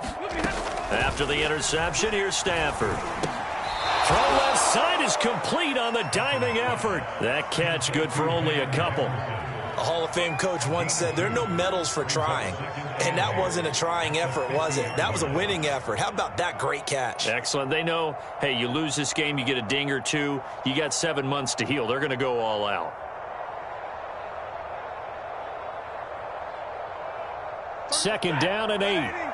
After the interception, here's Stafford. Throw left side is complete on the diving effort. That catch good for only a couple. A Hall of Fame coach once said there are no medals for trying. And that wasn't a trying effort, was it? That was a winning effort. How about that great catch? Excellent. They know, hey, you lose this game, you get a ding or two. You got 7 months to heal. They're going to go all out. Second down and 8.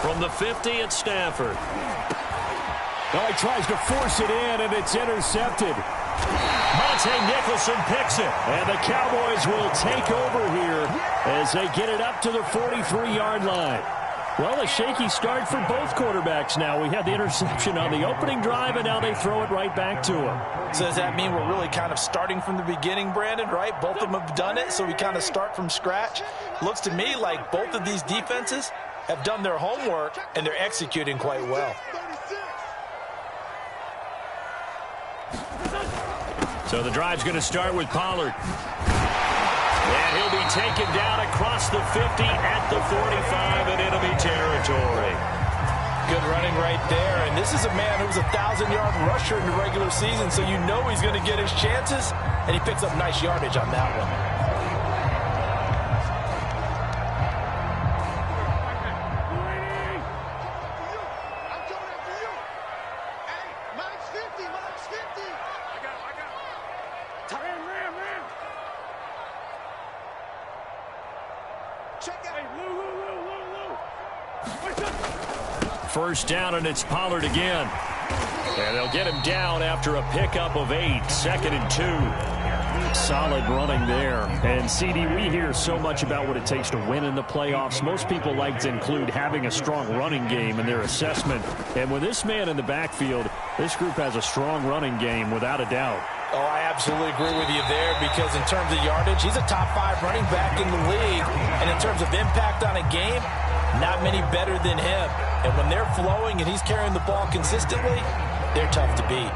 From the 50, it's Stafford. Oh, he tries to force it in, and it's intercepted. Monte Nicholson picks it. And the Cowboys will take over here as they get it up to the 43-yard line. Well, a shaky start for both quarterbacks now. We had the interception on the opening drive, and now they throw it right back to him. So does that mean we're really kind of starting from the beginning, Brandon, right? Both of them have done it, so we kind of start from scratch. Looks to me like both of these defenses have done their homework, and they're executing quite well. So the drive's going to start with Pollard. And he'll be taken down across the 50 at the 45 in enemy territory. Good running right there. And this is a man who was a 1,000-yard rusher in the regular season, so you know he's going to get his chances, and he picks up nice yardage on that one. First down, and it's Pollard again. And they'll get him down after a pickup of 8. Second and 2. Solid running there. And, CD, we hear so much about what it takes to win in the playoffs. Most people like to include having a strong running game in their assessment. And with this man in the backfield, this group has a strong running game without a doubt. Oh, I absolutely agree with you there, because in terms of yardage, he's a top 5 running back in the league. And in terms of impact on a game, not many better than him. And when they're flowing and he's carrying the ball consistently, they're tough to beat.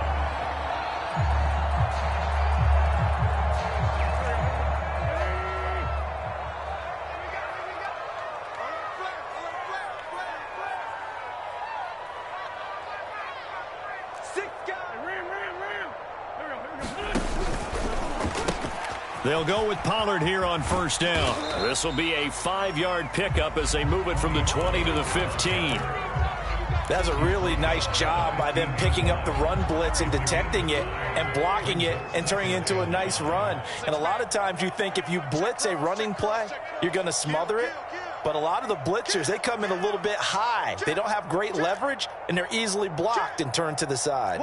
They'll go with Pollard here on first down. This will be a 5-yard pickup as they move it from the 20 to the 15. That's a really nice job by them picking up the run blitz and detecting it and blocking it and turning it into a nice run. And a lot of times you think if you blitz a running play, you're going to smother it. But a lot of the blitzers, they come in a little bit high. They don't have great leverage, and they're easily blocked and turned to the side.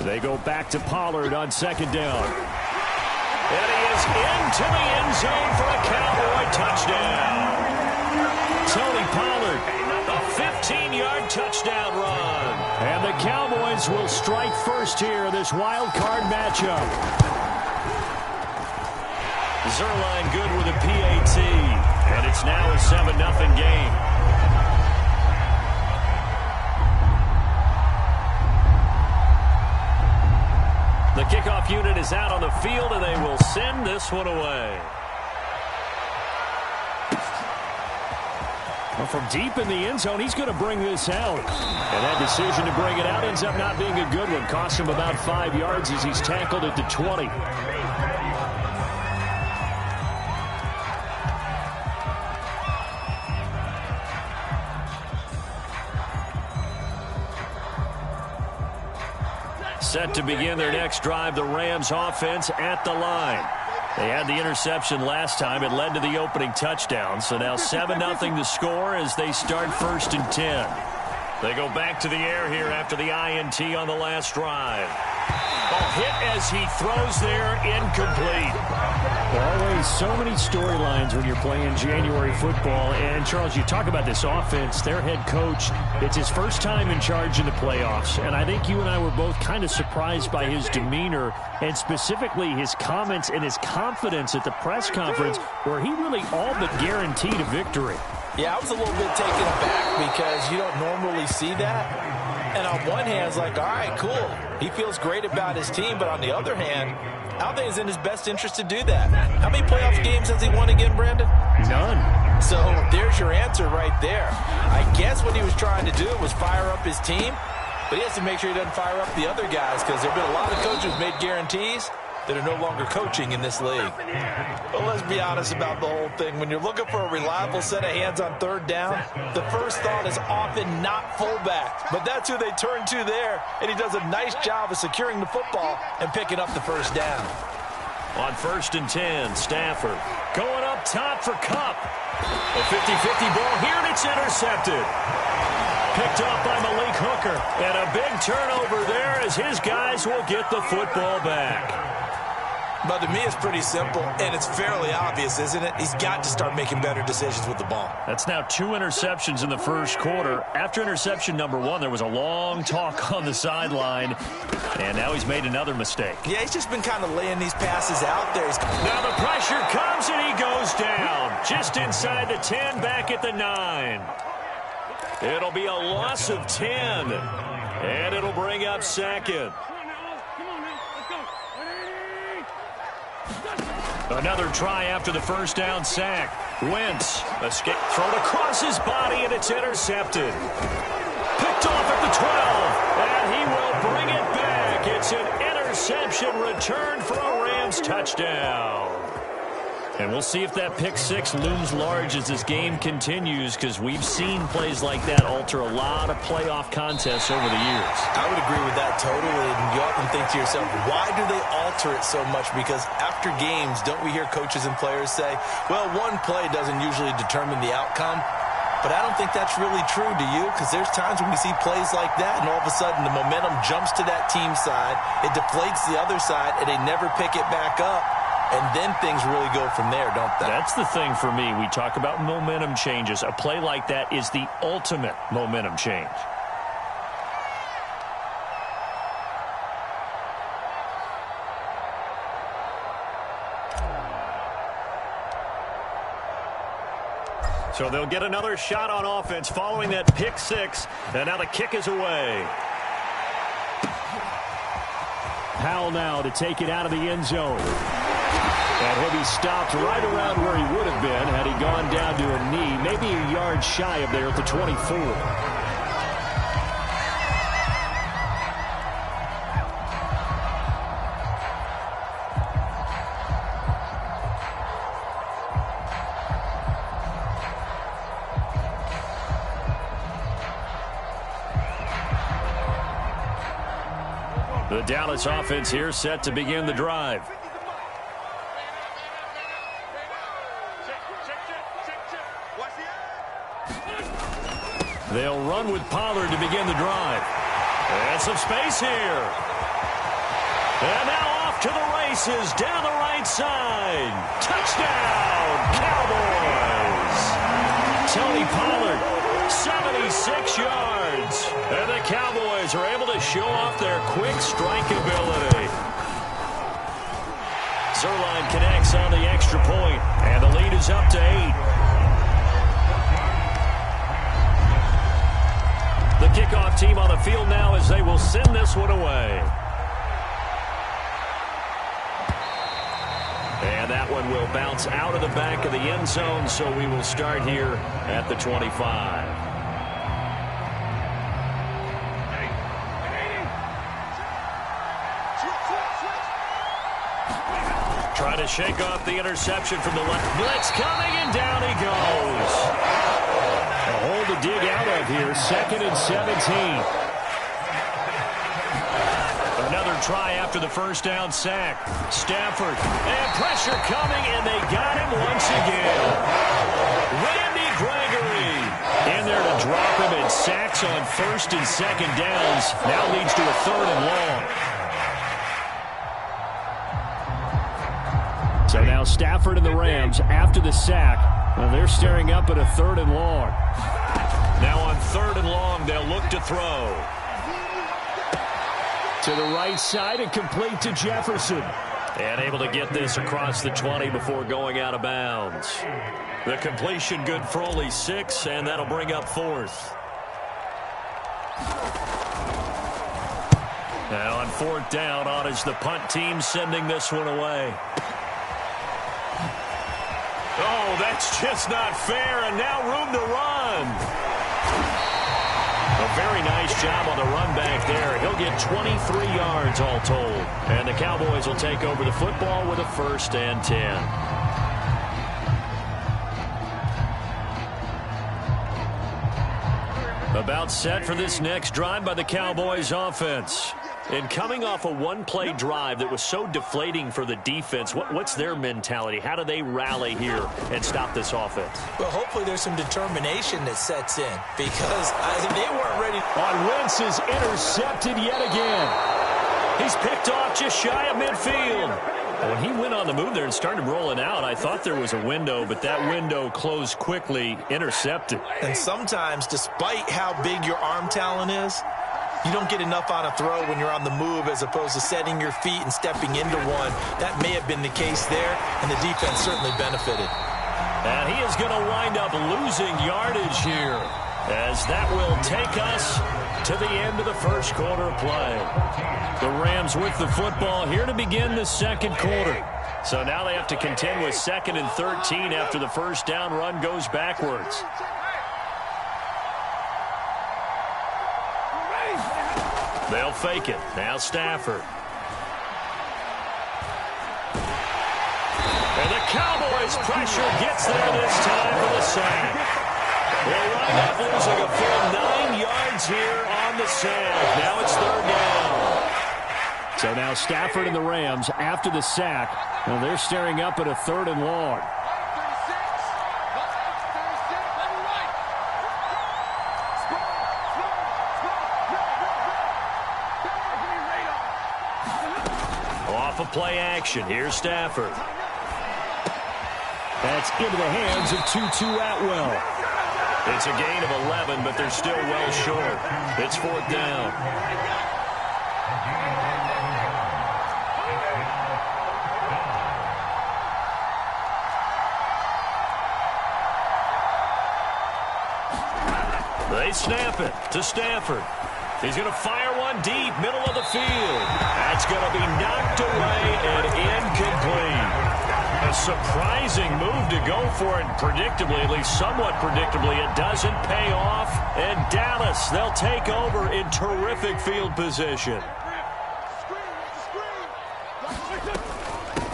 They go back to Pollard on second down. And he is into the end zone for a Cowboy touchdown. Tony Pollard, a 15-yard touchdown run. And the Cowboys will strike first here, this wild card matchup. Zerline good with a PAT. And it's now a 7-0 game. The kickoff unit is out on the field, and they will send this one away. Well, from deep in the end zone, he's going to bring this out. And that decision to bring it out ends up not being a good one. Cost him about 5 yards as he's tackled at the 20. Set to begin their next drive, the Rams offense at the line. They had the interception last time. It led to the opening touchdown. So now 7-0 the score as they start first and 10. They go back to the air here after the INT on the last drive. Ball hit as he throws there, incomplete. Always so many storylines when you're playing January football. And, Charles, you talk about this offense, their head coach, it's his first time in charge in the playoffs. And I think you and I were both kind of surprised by his demeanor and specifically his comments and his confidence at the press conference where he really all but guaranteed a victory. Yeah, I was a little bit taken aback because you don't normally see that. And on one hand, it's like, all right, cool. He feels great about his team. But on the other hand, I don't think it's in his best interest to do that. How many playoff games has he won again, Brandon? None. So there's your answer right there. I guess what he was trying to do was fire up his team. But he has to make sure he doesn't fire up the other guys, because there have been a lot of coaches who made guarantees that are no longer coaching in this league. But let's be honest about the whole thing. When you're looking for a reliable set of hands on third down, the first thought is often not fullback. But that's who they turn to there, and he does a nice job of securing the football and picking up the first down. On 1st and 10, Stafford going up top for Kupp. A 50-50 ball here, and it's intercepted. Picked off by Malik Hooker. And a big turnover there as his guys will get the football back. But to me, it's pretty simple, and it's fairly obvious, isn't it? He's got to start making better decisions with the ball. That's now 2 interceptions in the first quarter. After interception number 1, there was a long talk on the sideline, and now he's made another mistake. Yeah, he's just been kind of laying these passes out there. Now the pressure comes, and he goes down. Just inside the 10, back at the 9. It'll be a loss of 10, and it'll bring up 2nd. Another try after the first down sack. Wentz, escape, thrown across his body, and it's intercepted. Picked off at the 12, and he will bring it back. It's an interception returned for a Rams touchdown. And we'll see if that pick 6 looms large as this game continues, because we've seen plays like that alter a lot of playoff contests over the years. I would agree with that totally. And you often think to yourself, why do they alter it so much? Because after games, don't we hear coaches and players say, well, one play doesn't usually determine the outcome. But I don't think that's really true, do you? Because there's times when we see plays like that, and all of a sudden the momentum jumps to that team side, it deflates the other side, and they never pick it back up. And then things really go from there, don't they? That's the thing for me. We talk about momentum changes. A play like that is the ultimate momentum change. So they'll get another shot on offense following that pick 6. And now the kick is away. Powell now to take it out of the end zone. And he'll be stopped right around where he would have been had he gone down to a knee, maybe a yard shy of there at the 24. The Dallas offense here set to begin the drive. They'll run with Pollard to begin the drive. And some space here. And now off to the races down the right side. Touchdown, Cowboys. Tony Pollard, 76 yards. And the Cowboys are able to show off their quick strike ability. Zerline connects on the extra point, and the lead is up to 8. The kickoff team on the field now as they will send this one away. And that one will bounce out of the back of the end zone, so we will start here at the 25. Trying to shake off the interception from the left. Blitz coming, and down he goes. A hole to dig out of here. 2nd and 17. Another try after the first down sack. Stafford, and pressure coming, and they got him once again. Randy Gregory in there to drop him, and sacks on 1st and 2nd downs. Now leads to a 3rd and long. So now Stafford and the Rams, after the sack, they're staring up at a 3rd and long. Now on 3rd and long, they'll look to throw. To the right side and complete to Jefferson. And able to get this across the 20 before going out of bounds. The completion good for only 6, and that'll bring up 4th. Now on 4th down, on is the punt team sending this one away. Oh, that's just not fair, and now room to run. A very nice job on the run back there. He'll get 23 yards all told. And the Cowboys will take over the football with a 1st and 10. About set for this next drive by the Cowboys offense. And coming off a one-play drive that was so deflating for the defense, what's their mentality? How do they rally here and stop this offense? Well, hopefully there's some determination that sets in because they weren't ready. On Wentz is intercepted yet again. He's picked off just shy of midfield. When he went on the move there and started rolling out, I thought there was a window, but that window closed quickly, intercepted. And sometimes, despite how big your arm talent is, you don't get enough on a throw when you're on the move as opposed to setting your feet and stepping into one. That may have been the case there, and the defense certainly benefited. And he is going to wind up losing yardage here, as that will take us to the end of the first quarter of play. The Rams with the football here to begin the second quarter. So now they have to contend with 2nd and 13 after the first down run goes backwards. They'll fake it. Now Stafford. And the Cowboys' pressure gets there this time for the sack. They'll wind up losing a full 9 yards here on the sack. Now it's 3rd down. So now Stafford and the Rams after the sack. Well, they're staring up at a 3rd and long. Off of play action. Here's Stafford. That's into the hands of Tutu Atwell. It's a gain of 11, but they're still well short. It's 4th down. They snap it to Stafford. He's going to fire one deep, middle of the field. That's going to be knocked away and incomplete. A surprising move to go for it, predictably, at least somewhat predictably. It doesn't pay off, and Dallas, they'll take over in terrific field position.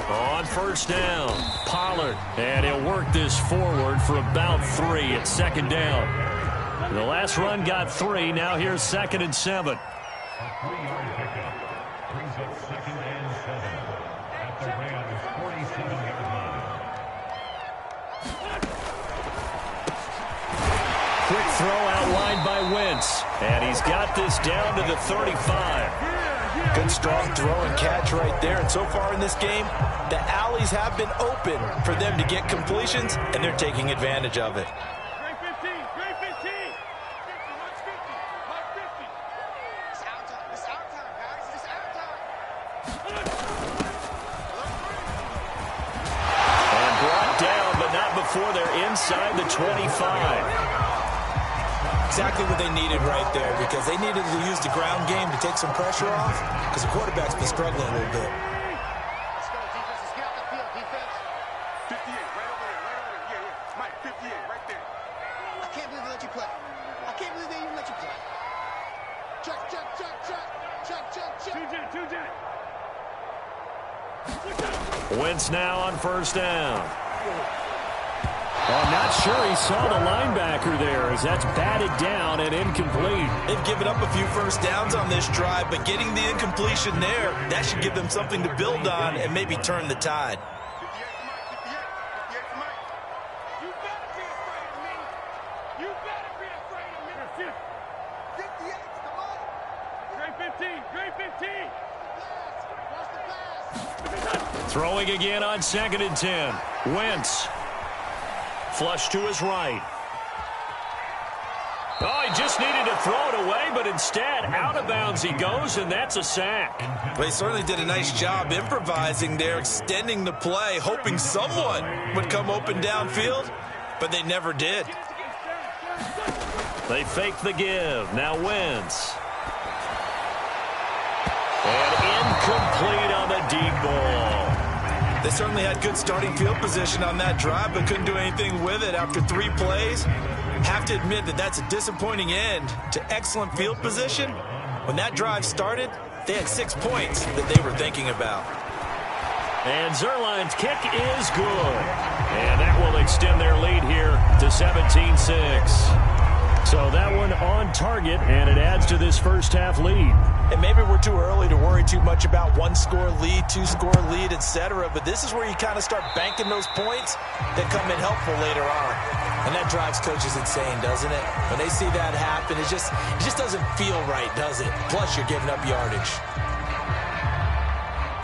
On 1st down, Pollard, and he'll work this forward for about 3 at 2nd down. The last run got 3. Now here's 2nd and 7. Quick throw outlined by Wentz. And he's got this down to the 35. Good strong throw and catch right there. And so far in this game, the alleys have been open for them to get completions, and they're taking advantage of it. Before they're inside the 25. Exactly what they needed right there, because they needed to use the ground game to take some pressure off, because the quarterback's been struggling a little bit. Let's go, defense. Let's get out the field, defense. 58, right over there, right over there. Yeah. Mike, 58, right there. I can't believe they let you play. I can't believe they even let you play. Check. Wentz now on 1st down. Well, I'm not sure he saw the linebacker there, as that's batted down and incomplete. They've given up a few 1st downs on this drive, but getting the incompletion there, that should give them something to build on and maybe turn the tide. 58 Mike. You better be afraid of me. You better be afraid of me. 58, come on. Great 15. Watch the pass. Throwing again on 2nd and 10. Wentz. Flush to his right. Oh, he just needed to throw it away, but instead, out of bounds he goes, and that's a sack. They certainly did a nice job improvising there, extending the play, hoping someone would come open downfield, but they never did. They fake the give. Now Wentz. certainly had good starting field position on that drive, but couldn't do anything with it after 3 plays. Have to admit that that's a disappointing end to excellent field position. When that drive started, they had 6 points that they were thinking about. And Zerline's kick is good. And that will extend their lead here to 17-6. So that one on target, and it adds to this first half lead. And maybe we're too early to worry too much about 1-score lead, 2-score lead, etc. But this is where you kind of start banking those points that come in helpful later on. And that drives coaches insane, doesn't it? When they see that happen, it just doesn't feel right, does it? Plus, you're giving up yardage.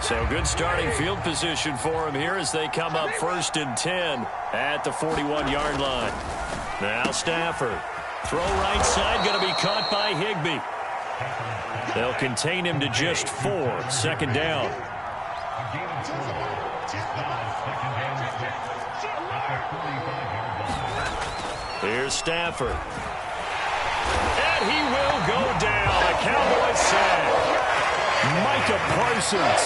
So good starting field position for them here as they come up 1st and 10 at the 41-yard line. Now Stafford. Throw right side, going to be caught by Higbee. They'll contain him to just 4. 2nd down. Here's Stafford. And he will go down. A Cowboys sack. Micah Parsons.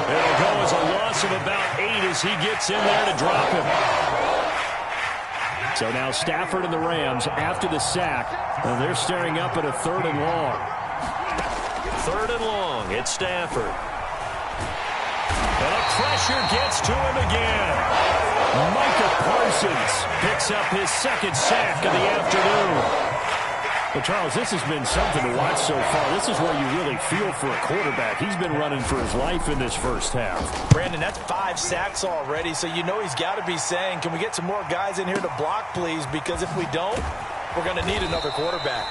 It'll go as a loss of about 8 as he gets in there to drop him. So now Stafford and the Rams after the sack. And they're staring up at a 3rd and long. 3rd and long. It's Stafford. And the pressure gets to him again. Micah Parsons picks up his 2nd sack of the afternoon. Well, Charles, this has been something to watch so far. This is where you really feel for a quarterback. He's been running for his life in this first half. Brandon, that's 5 sacks already, so you know he's got to be saying, can we get some more guys in here to block, please? Because if we don't, we're going to need another quarterback.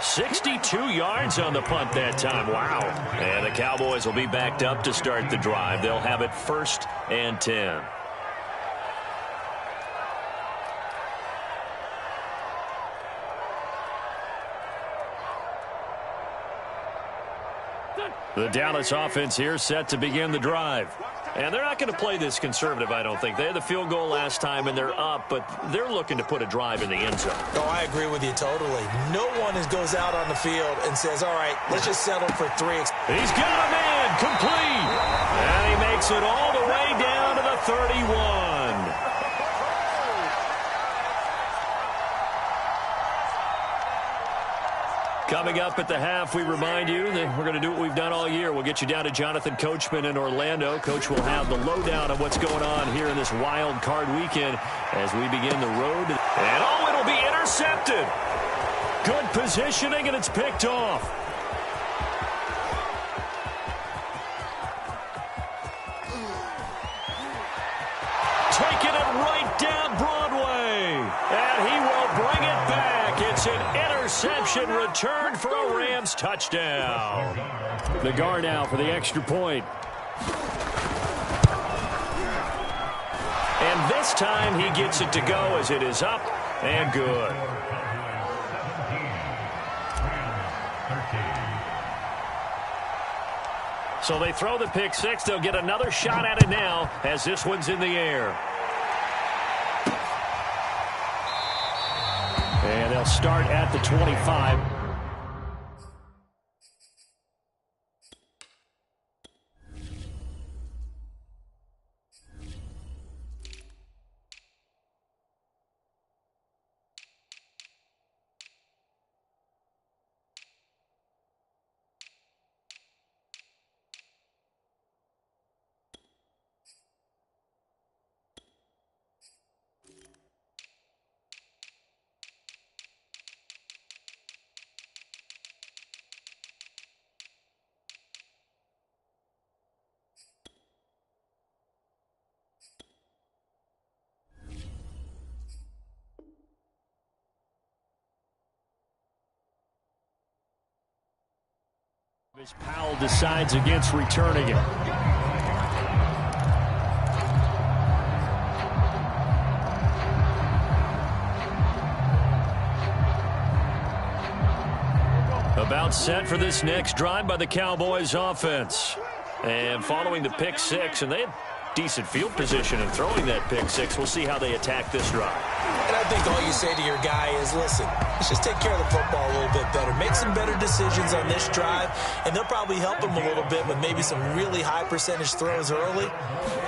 62 yards on the punt that time. Wow. And the Cowboys will be backed up to start the drive. They'll have it 1st and 10. The Dallas offense here set to begin the drive. And they're not going to play this conservative, I don't think. They had the field goal last time, and they're up, but they're looking to put a drive in the end zone. Oh, I agree with you totally. No one goes out on the field and says, all right, let's just settle for 3. He's got a man complete. And he makes it all the way down to the 31. Coming up at the half, we remind you that we're going to do what we've done all year. We'll get you down to Jonathan Coachman in Orlando. Coach will have the lowdown of what's going on here in this wild card weekend as we begin the road. And oh, it'll be intercepted. Good positioning, and it's picked off. Taking it right down Broadway. And he will bring it back. It's an interception return for a Rams touchdown. The guard now for the extra point. And this time he gets it to go as it is up and good. So they throw the pick 6. They'll get another shot at it now as this one's in the air. And they'll start at the 25. As Powell decides against returning it. About set for this next drive by the Cowboys offense. And following the pick 6, and they had decent field position in throwing that pick six. We'll see how they attack this drive. And I think all you say to your guy is, listen, let's just take care of the football a little bit better. Make some better decisions on this drive, and they'll probably help him a little bit with maybe some really high percentage throws early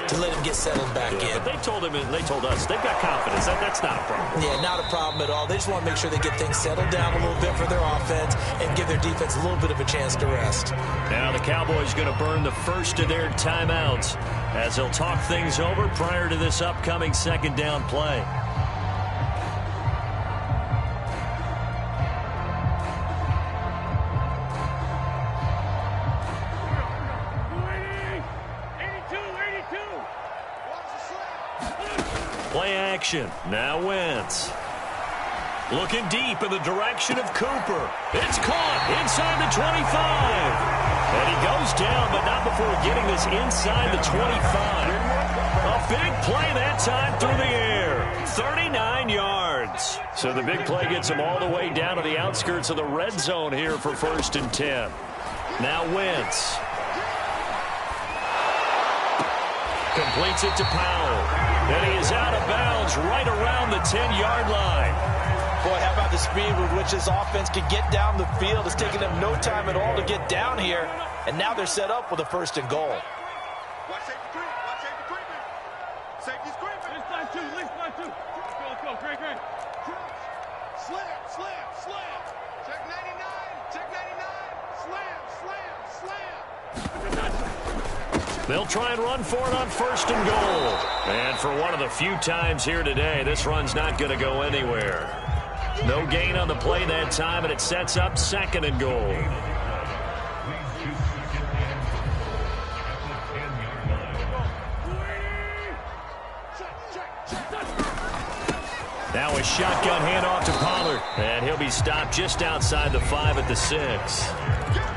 to let him get settled back in. But they told us they've got confidence. That's not a problem. Yeah, not a problem at all. They just want to make sure they get things settled down a little bit for their offense and give their defense a little bit of a chance to rest. Now the Cowboys going to burn the first of their timeouts as they'll talk things over prior to this upcoming second down play. Play action. Now Wentz. Looking deep in the direction of Cooper. It's caught inside the 25. And he goes down, but not before getting this inside the 25. A big play that time through the air. 39 yards. So the big play gets him all the way down to the outskirts of the red zone here for 1st and 10. Now Wentz. Completes it to Powell. And he is out of bounds right around the 10-yard line. Boy, how about the speed with which this offense can get down the field? It's taking them no time at all to get down here. And now they're set up with a 1st and goal. Watch safety creep. Watch safety creeping. Safety's creeping. Link line two. Let's go. Great. Slam. Check 99. Check 99. Slam. They'll try and run for it on 1st and goal. And for one of the few times here today, this run's not going to go anywhere. No gain on the play that time, and it sets up 2nd and goal. Now a shotgun handoff to Pollard, and he'll be stopped just outside the 5 at the 6.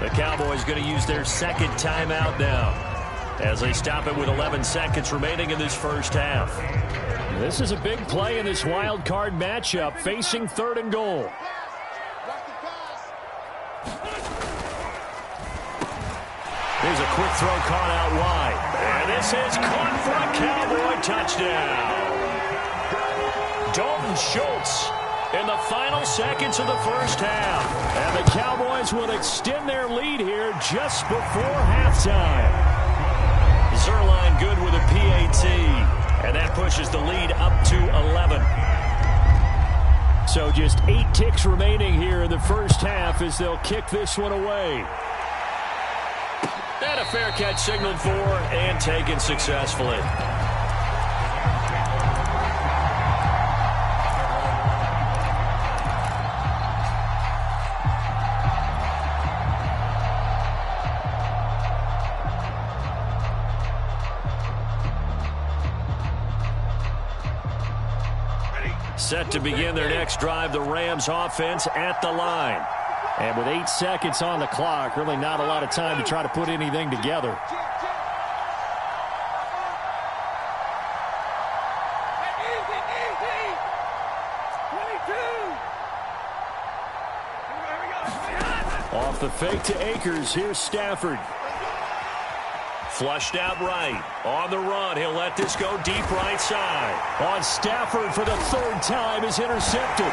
The Cowboys going to use their 2nd timeout now, as they stop it with 11 seconds remaining in this first half. This is a big play in this wild card matchup, facing 3rd and goal. Here's a quick throw caught out wide. And this is caught for a Cowboy touchdown. Dalton Schultz in the final seconds of the first half. And the Cowboys will extend their lead here just before halftime. Zerline good with a PAT, and that pushes the lead up to 11. So just 8 ticks remaining here in the first half as they'll kick this one away. And a fair catch signaled for and taken successfully. Set to begin their next drive, the Rams offense at the line. And with 8 seconds on the clock, really not a lot of time to try to put anything together. Off the fake to Akers, here's Stafford. Flushed out right. On the run, he'll let this go deep right side. On Stafford for the 3rd time is intercepted.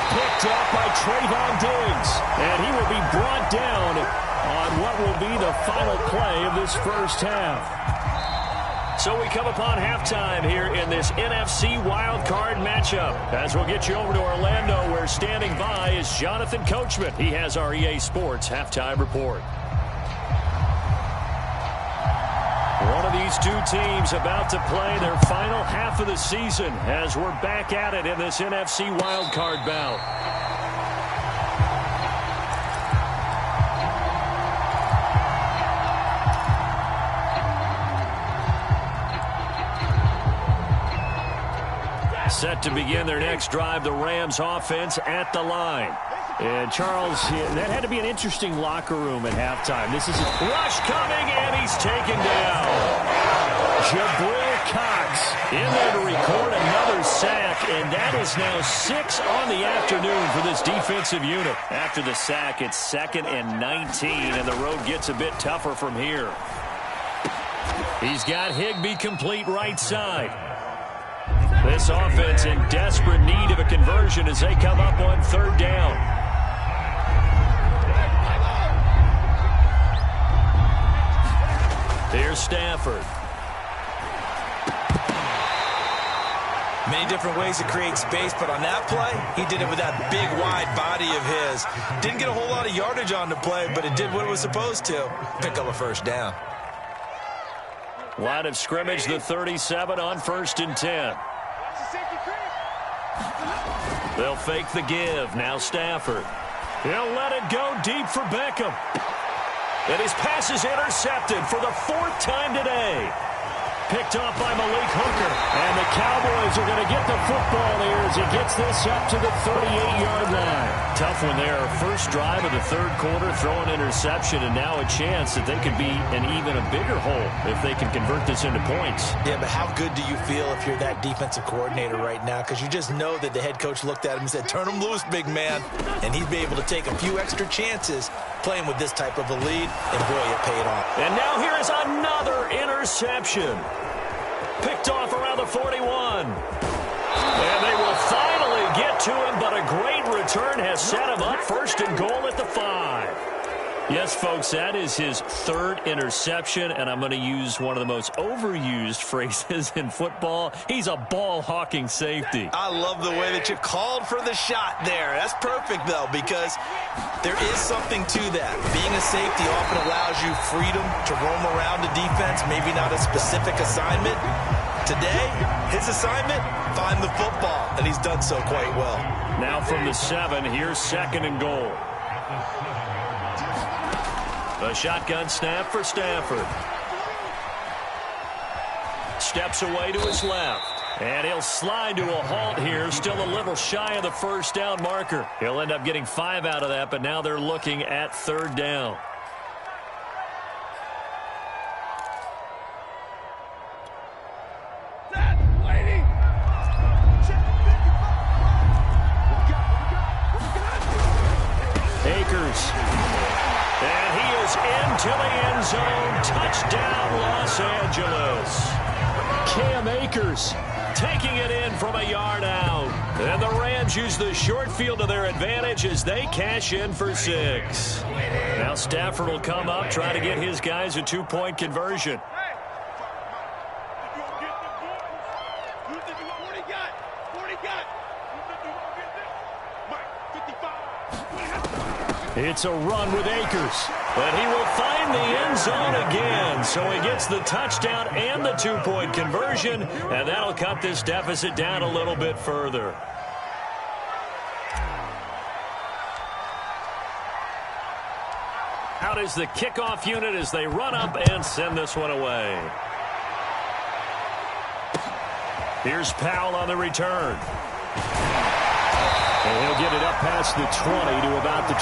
Picked up by Trayvon Diggs. And he will be brought down on what will be the final play of this first half. So we come upon halftime here in this NFC wildcard matchup. As we'll get you over to Orlando, where standing by is Jonathan Coachman. He has our EA Sports halftime report. One of these two teams about to play their final half of the season as we're back at it in this NFC wildcard bout. Set to begin their next drive, the Rams offense at the line. And Charles, that had to be an interesting locker room at halftime. This is a rush coming, and he's taken down. Jabril Cox in there to record another sack, and that is now 6 on the afternoon for this defensive unit. After the sack, it's 2nd and 19, and the road gets a bit tougher from here. He's got Higbee complete right side. This offense in desperate need of a conversion as they come up on third down. Here's Stafford. Many different ways to create space, but on that play, he did it with that big, wide body of his. Didn't get a whole lot of yardage on the play, but it did what it was supposed to. Pick up a first down. Line of scrimmage, the 37 on 1st and 10. They'll fake the give. Now Stafford. He'll let it go deep for Beckham. And his pass is intercepted for the 4th time today. Picked off by Malik Hooker. And the Cowboys are going to get the football here as he gets this up to the 38-yard line. Tough one there. First drive of the 3rd quarter, throw an interception, and now a chance that they could be in even a bigger hole if they can convert this into points. Yeah, but how good do you feel if you're that defensive coordinator right now? Because you just know that the head coach looked at him and said, turn him loose, big man. And he'd be able to take a few extra chances playing with this type of a lead, and boy, it paid off. And now here is another interception. Picked off around the 41. And they will finally get to him, but a great return has set him up 1st and goal at the 5. Yes, folks, that is his 3rd interception, and I'm going to use one of the most overused phrases in football. He's a ball-hawking safety. I love the way that you called for the shot there. That's perfect, though, because there is something to that. Being a safety often allows you freedom to roam around the defense, maybe not a specific assignment. Today, his assignment, find the football, and he's done so quite well. Now from the 7, here's 2nd and goal. A shotgun snap for Stafford. Steps away to his left. And he'll slide to a halt here. Still a little shy of the 1st down marker. He'll end up getting 5 out of that, but now they're looking at 3rd down. Akers. And he is into the end zone. Touchdown, Los Angeles. Cam Akers taking it in from a yard out. And the Rams use the short field to their advantage as they cash in for 6. Now Stafford will come up, try to get his guys a 2-point conversion. It's a run with Akers. But he will find the end zone again. So he gets the touchdown and the 2-point conversion. And that'll cut this deficit down a little bit further. Out is the kickoff unit as they run up and send this one away. Here's Powell on the return. And he'll get it up past the 20 to about the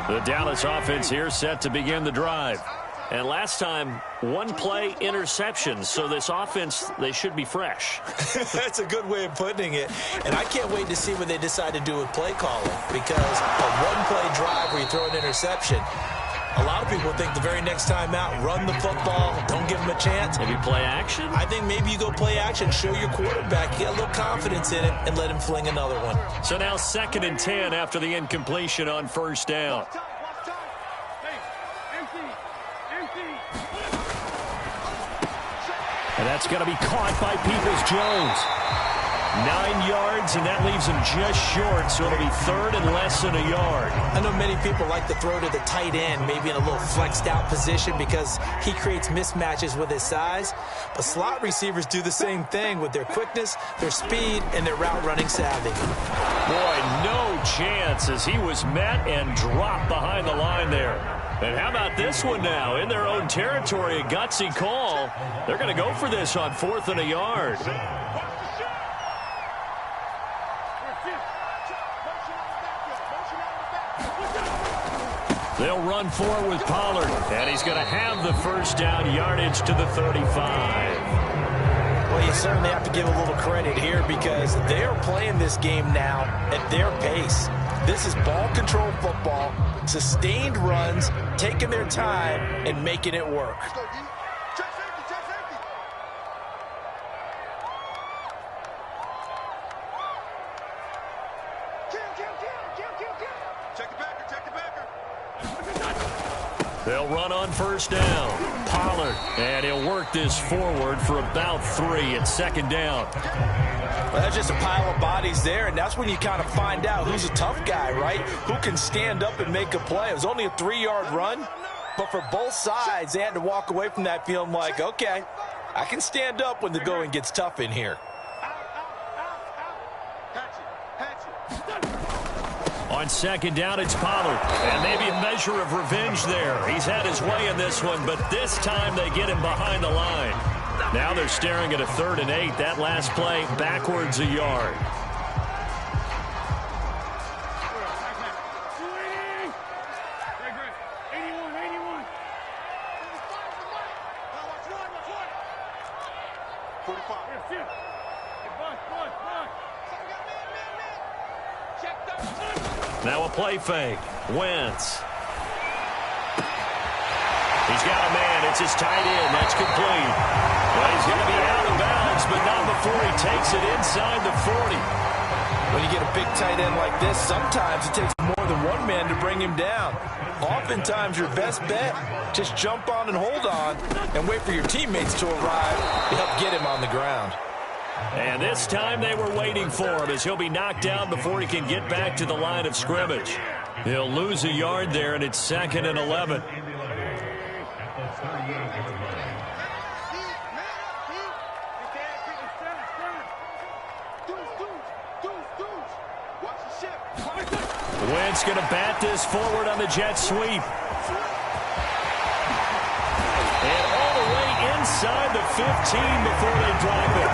22. The Dallas offense here set to begin the drive. And last time, 1-play interception. So this offense, they should be fresh. That's a good way of putting it. And I can't wait to see what they decide to do with play calling. Because a 1-play drive where you throw an interception, a lot of people think the very next time out, run the football, don't give them a chance. Maybe play action? I think maybe you go play action, show your quarterback, get a little confidence in it, and let him fling another one. So now 2nd and 10 after the incompletion on 1st down. And that's going to be caught by Peoples-Jones. 9 yards, and that leaves him just short, so it'll be 3rd and less than a yard. I know many people like to throw to the tight end, maybe in a little flexed out position because he creates mismatches with his size. But slot receivers do the same thing with their quickness, their speed, and their route running savvy. Boy, no chance as he was met and dropped behind the line there. And how about this one now? In their own territory, a gutsy call. They're going to go for this on 4th and a yard. They'll run for it with Pollard. And he's going to have the 1st down, yardage to the 35. Well, you certainly have to give a little credit here because they are playing this game now at their pace. This is ball control football, sustained runs, taking their time and making it work. They'll run on first down. Pollard, and he'll work this forward for about 3 at second down. Well, that's just a pile of bodies there, and that's when you kind of find out who's a tough guy, right? Who can stand up and make a play. It was only a 3-yard run, but for both sides, they had to walk away from that feeling like, okay, I can stand up when the going gets tough in here. On second down, it's Pollard. And maybe a measure of revenge there. He's had his way in this one, but this time they get him behind the line. Now they're staring at a 3rd and 8. That last play, backwards a yard. Now a play fake. Wentz. He's got a man. It's his tight end. That's complete. Well, he's going to be out of bounds, but not before he takes it inside the 40. When you get a big tight end like this, sometimes it takes more than one man to bring him down. Oftentimes, your best bet, just jump on and hold on and wait for your teammates to arrive to help get him on the ground. And this time they were waiting for him as he'll be knocked down before he can get back to the line of scrimmage. He'll lose a yard there, and it's 2nd and 11. Wentz going to bat this forward on the jet sweep. And all the way inside the 15 before they drop it.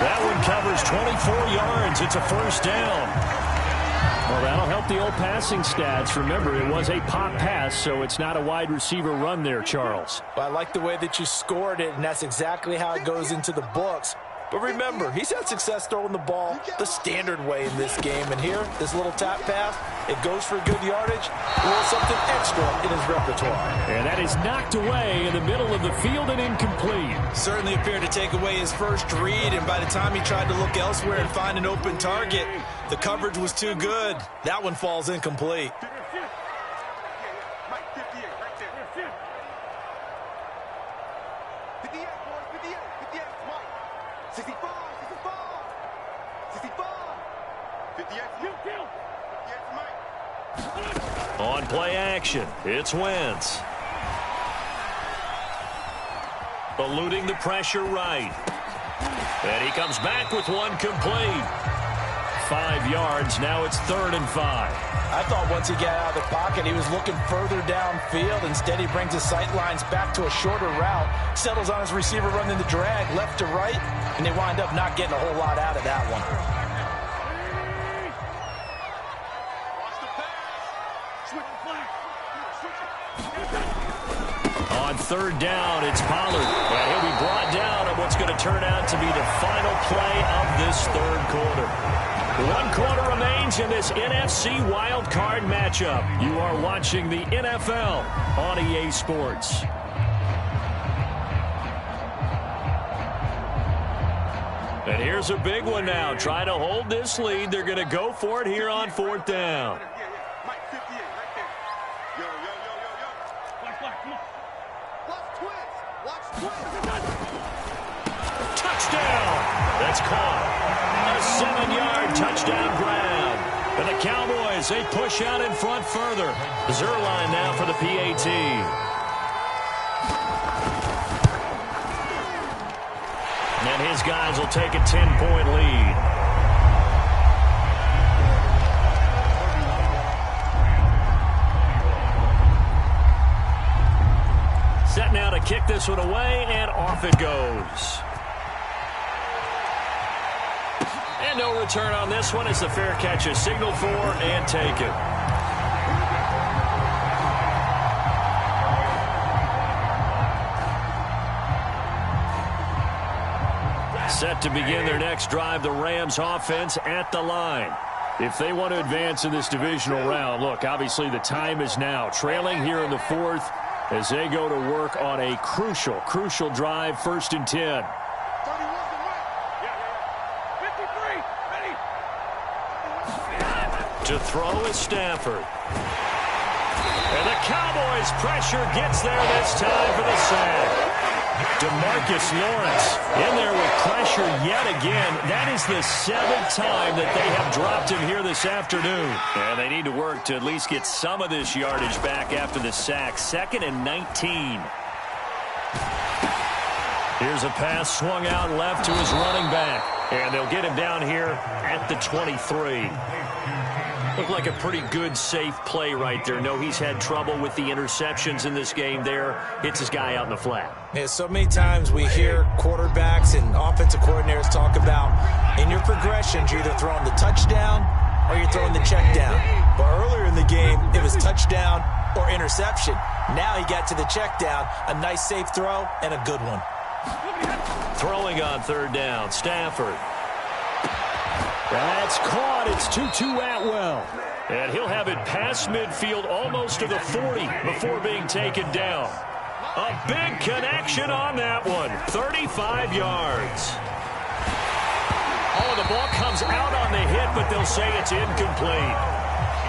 That one covers 24 yards. It's a first down. Well, that'll help the old passing stats. Remember, it was a pop pass, so it's not a wide receiver run there, Charles. Well, I like the way that you scored it, and that's exactly how it goes into the books. But remember, he's had success throwing the ball the standard way in this game. And here, this little tap pass, it goes for good yardage, a little something extra in his repertoire. And that is knocked away in the middle of the field and incomplete. Certainly appeared to take away his first read, and by the time he tried to look elsewhere and find an open target, the coverage was too good. That one falls incomplete. On play action, it's Wentz. Eluding the pressure right. And he comes back with one complete. 5 yards, now it's 3rd and 5. I thought once he got out of the pocket, he was looking further downfield. Instead, he brings his sight lines back to a shorter route, settles on his receiver running the drag left to right, and they wind up not getting a whole lot out of that one. On 3rd down, it's Pollard. And he'll be brought down on what's going to turn out to be the final play of this 3rd quarter. 1 quarter remains in this NFC Wild Card matchup. You are watching the NFL on EA Sports. And here's a big one now. Trying to hold this lead. They're going to go for it here on 4th down. Touchdown! That's caught. A 7-yard touchdown grab. And the Cowboys, they push out in front further. Zerline now for the PAT. And his guys will take a 10-point lead. Set now to kick this one away, and off it goes. And no return on this one as the fair catch is signaled for and taken. Set to begin their next drive, the Rams offense at the line. If they want to advance in this divisional round, look, obviously the time is now. Trailing here in the fourth as they go to work on a crucial drive, 1st and 10. To throw is Stafford. And the Cowboys' pressure gets there this time for the sack. DeMarcus Lawrence in there with pressure yet again. That is the 7th time that they have dropped him here this afternoon. And they need to work to at least get some of this yardage back after the sack. 2nd and 19. Here's a pass swung out left to his running back. And they'll get him down here at the 23. Looked like a pretty good, safe play right there. No, he's had trouble with the interceptions in this game there. Hits his guy out in the flat. Yeah, so many times we hear quarterbacks and offensive coordinators talk about in your progressions, you're either throwing the touchdown or you're throwing the check down. But earlier in the game, it was touchdown or interception. Now he got to the check down, a nice safe throw and a good one. Throwing on 3rd down, Stafford. That's caught. It's Tutu Atwell. And he'll have it past midfield almost to the 40 before being taken down. A big connection on that one. 35 yards. Oh, the ball comes out on the hit, but they'll say it's incomplete.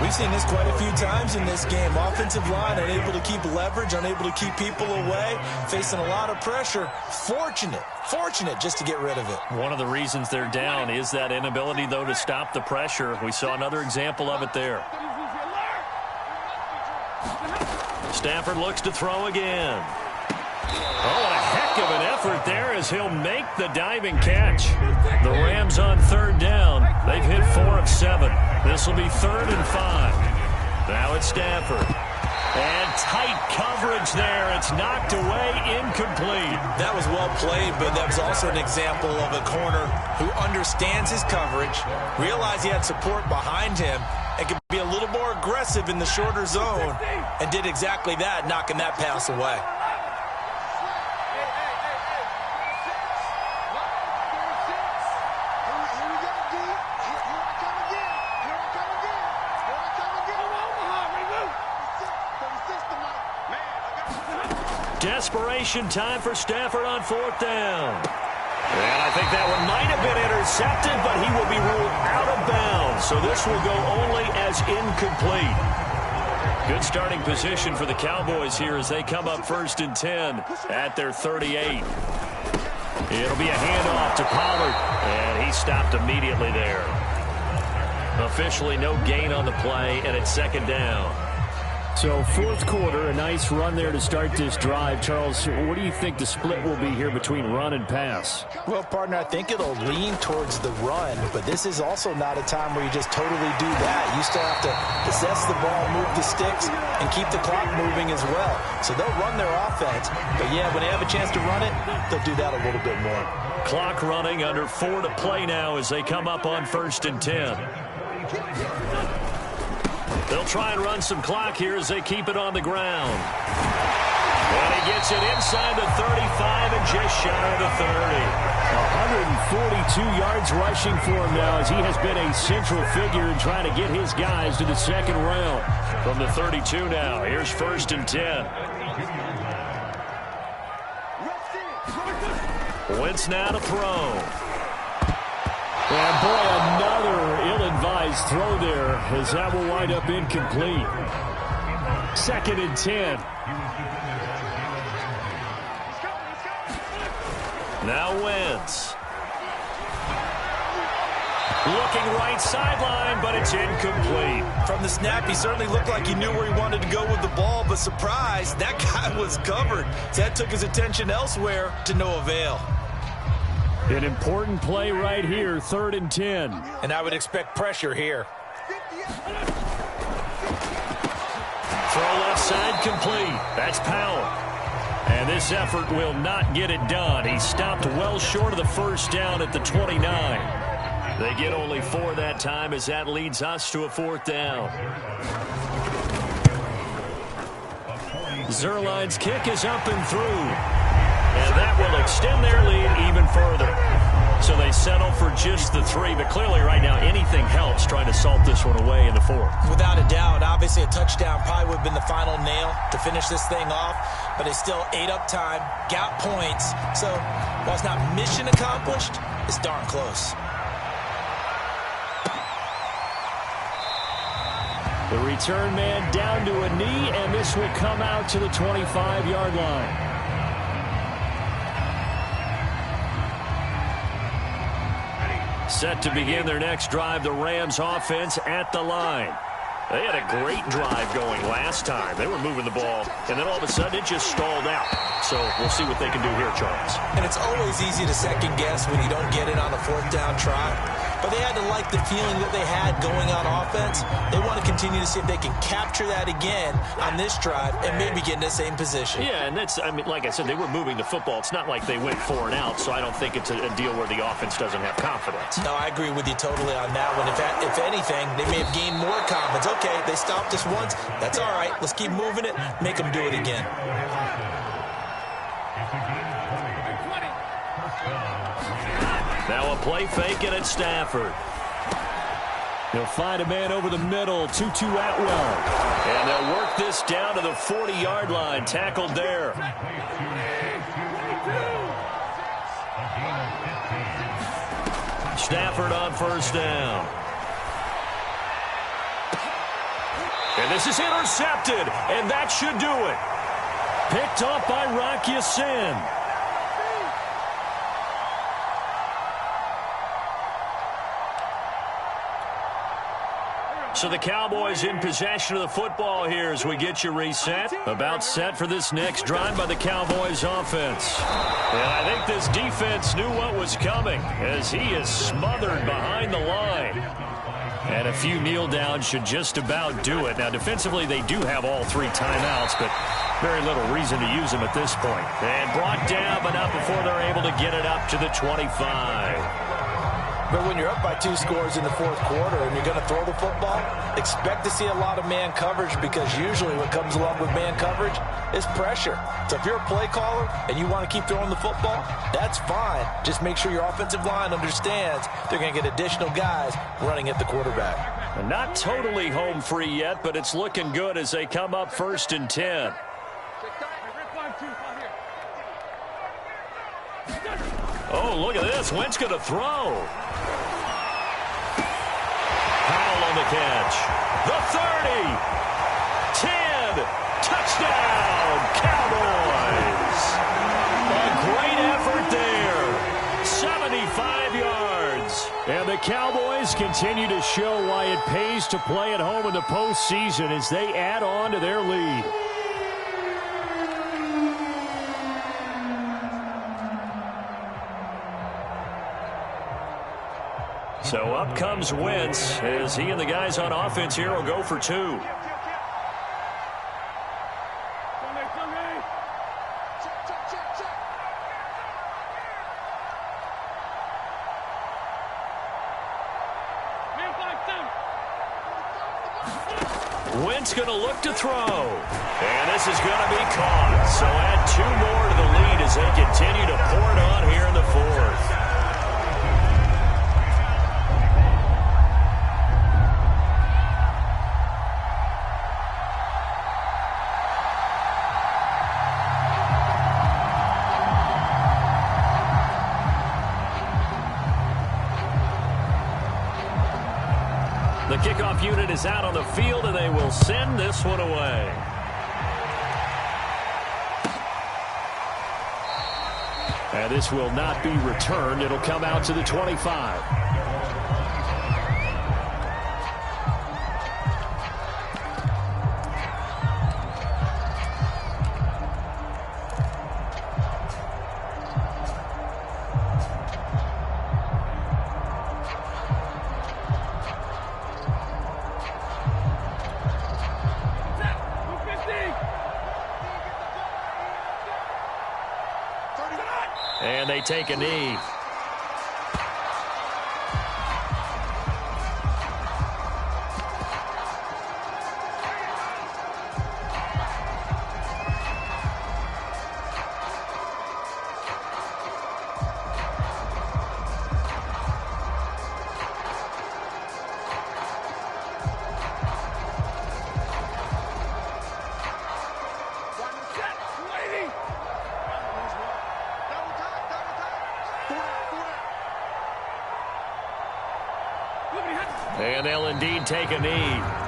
We've seen this quite a few times in this game. Offensive line unable to keep leverage, unable to keep people away, facing a lot of pressure. Fortunate just to get rid of it. One of the reasons they're down is that inability, though, to stop the pressure. We saw another example of it there. Stafford looks to throw again. Oh, and a heck of an effort there as he'll make the diving catch. The Rams on 3rd down. They've hit 4 of 7. This will be 3rd and 5. Now it's Stafford. And tight coverage there. It's knocked away, incomplete. That was well played, but that was also an example of a corner who understands his coverage, realized he had support behind him, and could be a little more aggressive in the shorter zone, and did exactly that, knocking that pass away. Desperation time for Stafford on 4th down. And I think that one might have been intercepted, but he will be ruled out of bounds. So this will go only as incomplete. Good starting position for the Cowboys here as they come up 1st and 10 at their 38. It'll be a handoff to Pollard, and he stopped immediately there. Officially no gain on the play, and it's 2nd down. So 4th quarter, a nice run there to start this drive. Charles, what do you think the split will be here between run and pass? Well, partner, I think it'll lean towards the run, but this is also not a time where you just totally do that. You still have to possess the ball, move the sticks, and keep the clock moving as well. So they'll run their offense, but yeah, when they have a chance to run it, they'll do that a little bit more. Clock running, under 4 to play now as they come up on 1st and 10. They'll try and run some clock here as they keep it on the ground. And he gets it inside the 35 and just shy of the 30. 142 yards rushing for him now as he has been a central figure in trying to get his guys to the 2nd round. From the 32 now, here's 1st and 10. Wentz now to throw. And boy, another ill-advised throw there as that will wind up incomplete. 2nd and 10. Now Wentz. Looking right sideline, but it's incomplete. From the snap, he certainly looked like he knew where he wanted to go with the ball, but surprise, that guy was covered. So that took his attention elsewhere to no avail. An important play right here, 3rd and 10. And I would expect pressure here. Throw left side complete. That's Powell. And this effort will not get it done. He stopped well short of the 1st down at the 29. They get only 4 that time as that leads us to a 4th down. Zerline's kick is up and through. And that will extend their lead even further. So they settle for just the 3, but clearly right now anything helps trying to salt this one away in the 4th. Without a doubt, obviously a touchdown probably would have been the final nail to finish this thing off, but they still ate up time, got points. So while it's not mission accomplished, it's darn close. The return man down to a knee, and this will come out to the 25-yard line. Set to begin their next drive, the Rams offense at the line. They had a great drive going last time. They were moving the ball, and then all of a sudden it just stalled out. So we'll see what they can do here, Charles. And it's always easy to second guess when you don't get it on a 4th down try. But they had to like the feeling that they had going on offense. They want to continue to see if they can capture that again on this drive and maybe get in the same position. Yeah, and that's, I mean, like I said, they were moving the football. It's not like they went 4 and out, so I don't think it's a deal where the offense doesn't have confidence. No, I agree with you totally on that one. If anything, they may have gained more confidence. Okay, they stopped us once. That's all right. Let's keep moving it. Make them do it again. Now a play fake and it's Stafford. They'll find a man over the middle, Tutu Atwell. And they'll work this down to the 40-yard line, tackled there. Stafford on 1st down. And this is intercepted, and that should do it. Picked off by Rock Ya-Sin. So the Cowboys in possession of the football here as we get you reset. About set for this next drive by the Cowboys offense. And I think this defense knew what was coming as he is smothered behind the line. And a few kneel downs should just about do it. Now defensively they do have all 3 timeouts, but very little reason to use them at this point. And brought down, but not before they're able to get it up to the 25. But when you're up by 2 scores in the 4th quarter and you're going to throw the football, expect to see a lot of man coverage because usually what comes along with man coverage is pressure. So if you're a play caller and you want to keep throwing the football, that's fine. Just make sure your offensive line understands they're going to get additional guys running at the quarterback. And not totally home free yet, but it's looking good as they come up 1st and 10. Oh, look at this. Wentz going to throw. Powell on the catch. The 30. 10. Touchdown, Cowboys. A great effort there. 75 yards. And the Cowboys continue to show why it pays to play at home in the postseason as they add on to their lead. So up comes Wentz as he and the guys on offense here will go for 2. Wentz going to look to throw. And this is going to be caught. So add 2 more to the lead as they continue to pour it on here in the 4th. The kickoff unit is out on the field, and they will send this one away. And this will not be returned. It'll come out to the 25. And they take a knee. And they'll indeed take a knee.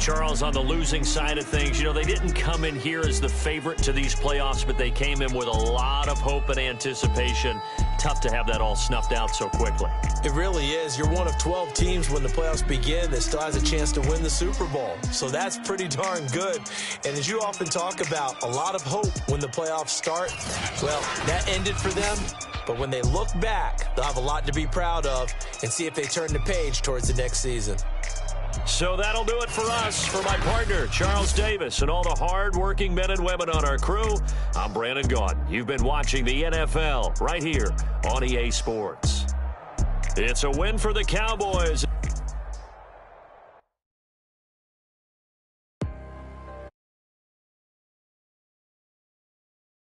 Charles, on the losing side of things, you know, they didn't come in here as the favorite to these playoffs, but they came in with a lot of hope and anticipation. Tough to have that all snuffed out so quickly. It really is. You're one of 12 teams when the playoffs begin that still has a chance to win the Super Bowl. So that's pretty darn good. And as you often talk about, a lot of hope when the playoffs start. Well, that ended for them. But when they look back, they'll have a lot to be proud of and see if they turn the page towards the next season. So that'll do it for us. For my partner, Charles Davis, and all the hard-working men and women on our crew, I'm Brandon Gaudin. You've been watching the NFL right here on EA Sports. It's a win for the Cowboys.